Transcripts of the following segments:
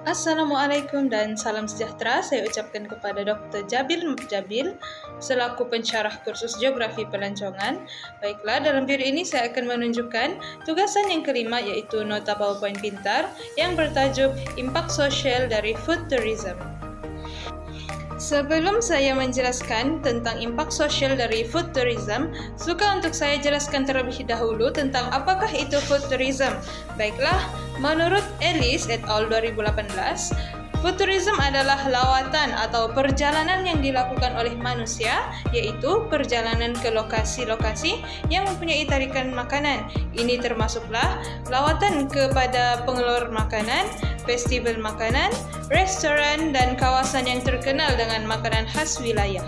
Assalamualaikum dan salam sejahtera saya ucapkan kepada Dr. Jabil Jabil selaku pensyarah kursus Geografi Pelancongan. Baiklah, dalam video ini saya akan menunjukkan tugasan yang kelima iaitu nota PowerPoint pintar yang bertajuk Impak Sosial dari Food Tourism. Sebelum saya menjelaskan tentang impak sosial dari food tourism, suka untuk saya jelaskan terlebih dahulu tentang apakah itu food tourism. Baiklah, menurut Ellis et al. 2018, food tourism adalah lawatan atau perjalanan yang dilakukan oleh manusia, yaitu perjalanan ke lokasi-lokasi yang mempunyai tarikan makanan. Ini termasuklah lawatan kepada pengeluar makanan, festival makanan, restoran, dan kawasan yang terkenal dengan makanan khas wilayah.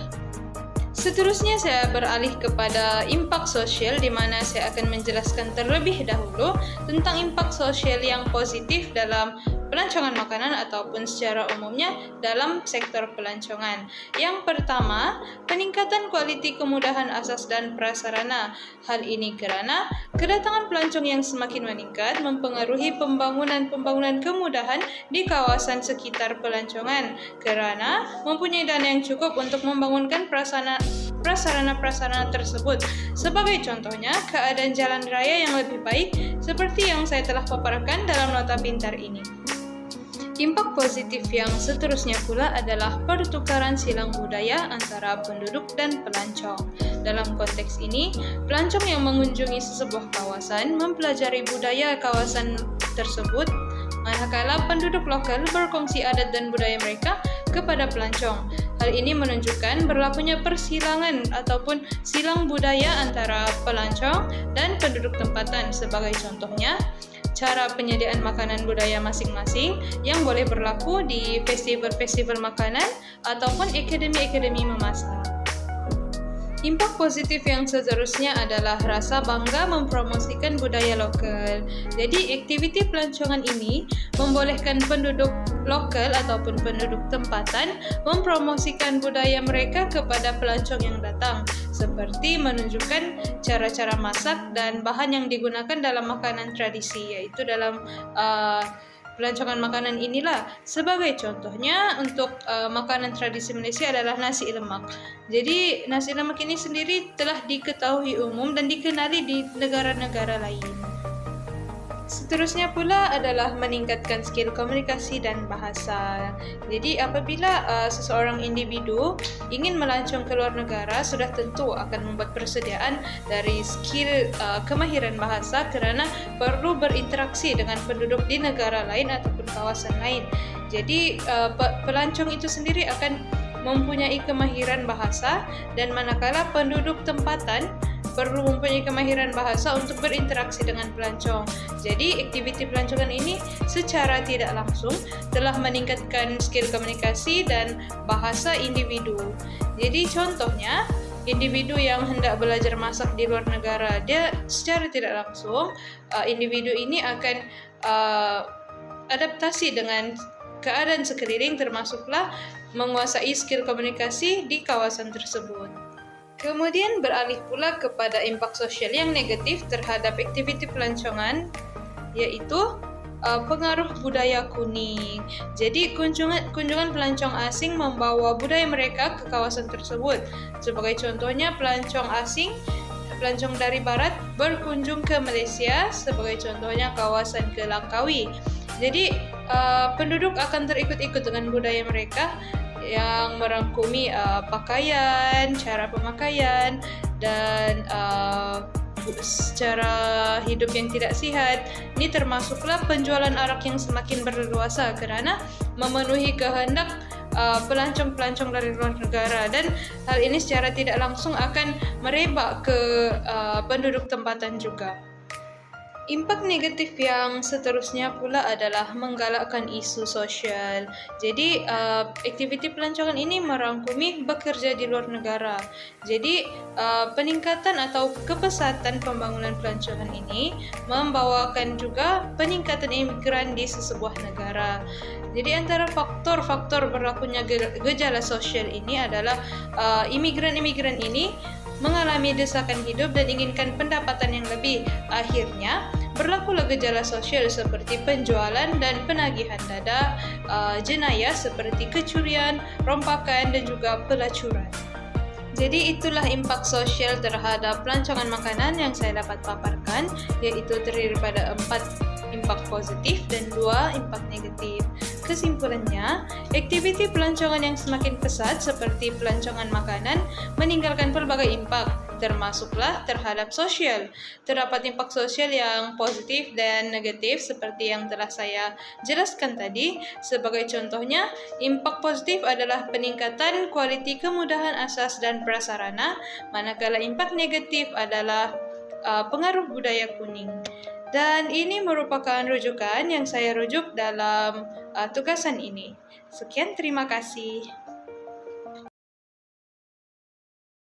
Seterusnya saya beralih kepada impak sosial di mana saya akan menjelaskan terlebih dahulu tentang impak sosial yang positif dalam pelancongan makanan ataupun secara umumnya dalam sektor pelancongan. Yang pertama, peningkatan kualiti kemudahan asas dan prasarana. Hal ini kerana kedatangan pelancong yang semakin meningkat mempengaruhi pembangunan kemudahan di kawasan sekitar pelancongan kerana mempunyai dana yang cukup untuk membangunkan prasarana-prasarana tersebut. Sebagai contohnya, keadaan jalan raya yang lebih baik seperti yang saya telah paparkan dalam nota pintar ini. Impak positif yang seterusnya pula adalah pertukaran silang budaya antara penduduk dan pelancong. Dalam konteks ini, pelancong yang mengunjungi sebuah kawasan mempelajari budaya kawasan tersebut, manakala penduduk lokal berkongsi adat dan budaya mereka kepada pelancong. Hal ini menunjukkan berlakunya persilangan ataupun silang budaya antara pelancong dan penduduk tempatan. Sebagai contohnya, cara penyediaan makanan budaya masing-masing yang boleh berlaku di festival-festival makanan ataupun akademi-akademi memasak. Impak positif yang seterusnya adalah rasa bangga mempromosikan budaya lokal. Jadi, aktiviti pelancongan ini membolehkan penduduk lokal ataupun penduduk tempatan mempromosikan budaya mereka kepada pelancong yang datang, seperti menunjukkan cara-cara masak dan bahan yang digunakan dalam makanan tradisi, yaitu dalam pelancongan makanan inilah. Sebagai contohnya, untuk makanan tradisi Malaysia adalah nasi lemak. Jadi, nasi lemak ini sendiri telah diketahui umum dan dikenali di negara-negara lain. Seterusnya pula adalah meningkatkan skill komunikasi dan bahasa. Jadi, apabila seseorang individu ingin melancong ke luar negara, sudah tentu akan membuat persediaan dari skill kemahiran bahasa kerana perlu berinteraksi dengan penduduk di negara lain ataupun kawasan lain. Jadi, pelancong itu sendiri akan mempunyai kemahiran bahasa, dan manakala penduduk tempatan perlu mempunyai kemahiran bahasa untuk berinteraksi dengan pelancong. Jadi, aktiviti pelancongan ini secara tidak langsung telah meningkatkan skill komunikasi dan bahasa individu. Jadi, contohnya, individu yang hendak belajar masak di luar negara, dia secara tidak langsung, individu ini akan adaptasi dengan keadaan sekeliling, termasuklah menguasai skill komunikasi di kawasan tersebut. Kemudian beralih pula kepada impak sosial yang negatif terhadap aktiviti pelancongan, yaitu pengaruh budaya kuning. Jadi, kunjungan pelancong asing membawa budaya mereka ke kawasan tersebut. Sebagai contohnya, pelancong dari barat berkunjung ke Malaysia, sebagai contohnya kawasan ke Langkawi. Jadi, penduduk akan terikut-ikut dengan budaya mereka yang merangkumi pakaian, cara pemakaian, dan cara hidup yang tidak sihat. Ini termasuklah penjualan arak yang semakin berleluasa kerana memenuhi kehendak pelancong-pelancong dari luar negara, dan hal ini secara tidak langsung akan merebak ke penduduk tempatan juga. Impak negatif yang seterusnya pula adalah menggalakkan isu sosial. Jadi, aktiviti pelancongan ini merangkumi bekerja di luar negara. Jadi, peningkatan atau kepesatan pembangunan pelancongan ini membawakan juga peningkatan imigran di sesebuah negara. Jadi, antara faktor-faktor berlakunya gejala sosial ini adalah imigran-imigran ini mengalami desakan hidup dan inginkan pendapatan yang lebih. Akhirnya, berlakulah gejala sosial seperti penjualan dan penagihan dada, jenayah seperti kecurian, rompakan dan juga pelacuran. Jadi itulah impak sosial terhadap pelancongan makanan yang saya dapat paparkan, yaitu terdiri pada 4 impak positif dan 2 impak negatif. Kesimpulannya, aktiviti pelancongan yang semakin pesat seperti pelancongan makanan meninggalkan pelbagai impak, termasuklah terhadap sosial. Terdapat impak sosial yang positif dan negatif seperti yang telah saya jelaskan tadi. Sebagai contohnya, impak positif adalah peningkatan kualiti kemudahan asas dan prasarana, manakala impak negatif adalah pengaruh budaya kuning. Dan ini merupakan rujukan yang saya rujuk dalam tugasan ini. Sekian, terima kasih.